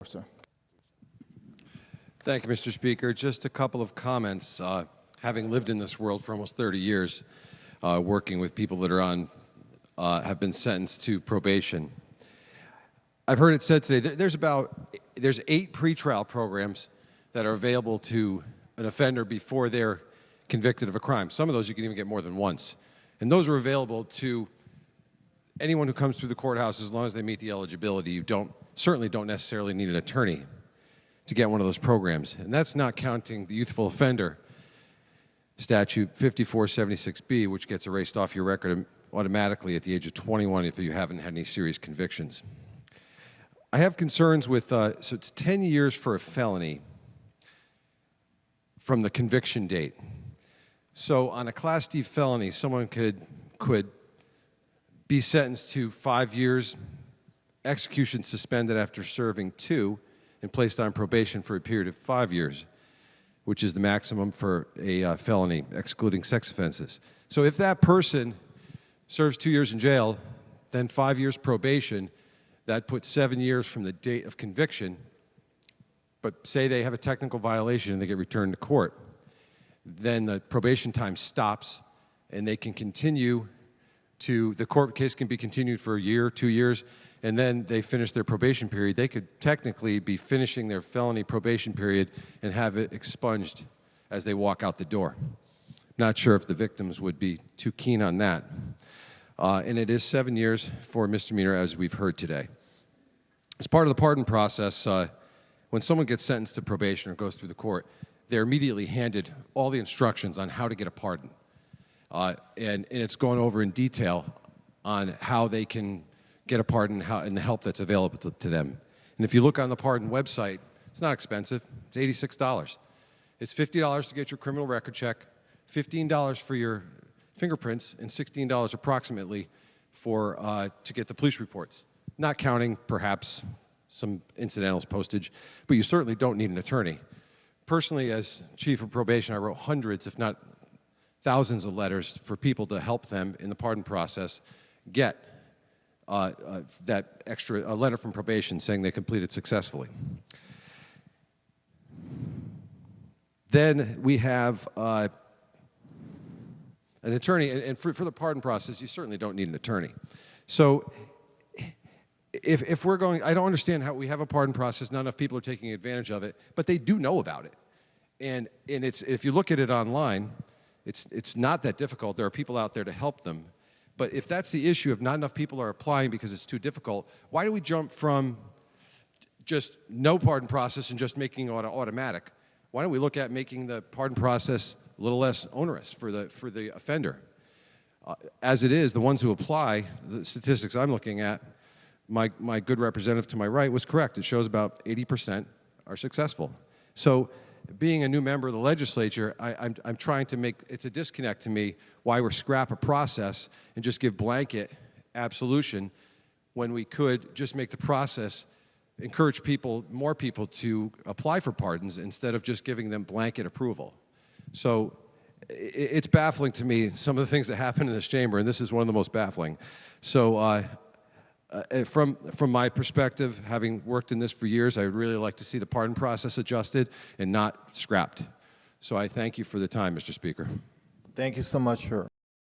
Sir. Thank you, Mr. Speaker. Just a couple of comments. Having lived in this world for almost 30 years, working with people that are on, have been sentenced to probation. I've heard it said today, there's 8 pretrial programs that are available to an offender before they're convicted of a crime. Some of those you can even get more than once. And those are available to anyone who comes through the courthouse as long as they meet the eligibility. You certainly don't necessarily need an attorney to get one of those programs. And that's not counting the youthful offender statute 5476B, which gets erased off your record automatically at the age of 21 if you haven't had any serious convictions. I have concerns with, so it's 10 years for a felony from the conviction date. So on a Class D felony, someone could be sentenced to 5 years, execution suspended after serving 2, and placed on probation for a period of 5 years, which is the maximum for a felony, excluding sex offenses. So if that person serves 2 years in jail, then 5 years probation, that puts 7 years from the date of conviction. But say they have a technical violation and they get returned to court, then the probation time stops and they can continue to, the court case can be continued for a year, 2 years, and then they finish their probation period. They could technically be finishing their felony probation period and have it expunged as they walk out the door. Not sure if the victims would be too keen on that. And it is 7 years for misdemeanor, as we've heard today. As part of the pardon process, when someone gets sentenced to probation or goes through the court, they're immediately handed all the instructions on how to get a pardon. And it's gone over in detail on how they can get a pardon and the help that's available to them. And if you look on the pardon website, it's not expensive. It's $86. It's $50 to get your criminal record check, $15 for your fingerprints, and $16 approximately for to get the police reports. Not counting, perhaps, some incidentals postage, but you certainly don't need an attorney. Personally, as chief of probation, I wrote hundreds, if not thousands of letters for people to help them in the pardon process get that extra letter from probation saying they completed successfully. Then we have an attorney, and for the pardon process, you certainly don't need an attorney. So if we're going, I don't understand how we have a pardon process, not enough people are taking advantage of it, but they do know about it. And it's, if you look at it online, it's not that difficult. There are people out there to help them. But if that's the issue, if not enough people are applying because it's too difficult, why do we jump from just no pardon process and just making it automatic? Why don't we look at making the pardon process a little less onerous for the offender? As it is, the ones who apply, the statistics I'm looking at, my good representative to my right was correct. It shows about 80% are successful. So being a new member of the legislature, I'm trying to make, it's a disconnect to me why we're scrap a process and just give blanket absolution when we could just make the process, encourage people, more people to apply for pardons instead of just giving them blanket approval. So it's baffling to me, some of the things that happen in this chamber, and this is one of the most baffling. So from my perspective, having worked in this for years, I would really like to see the pardon process adjusted and not scrapped. So I thank you for the time, Mr. Speaker. Thank you so much, sir.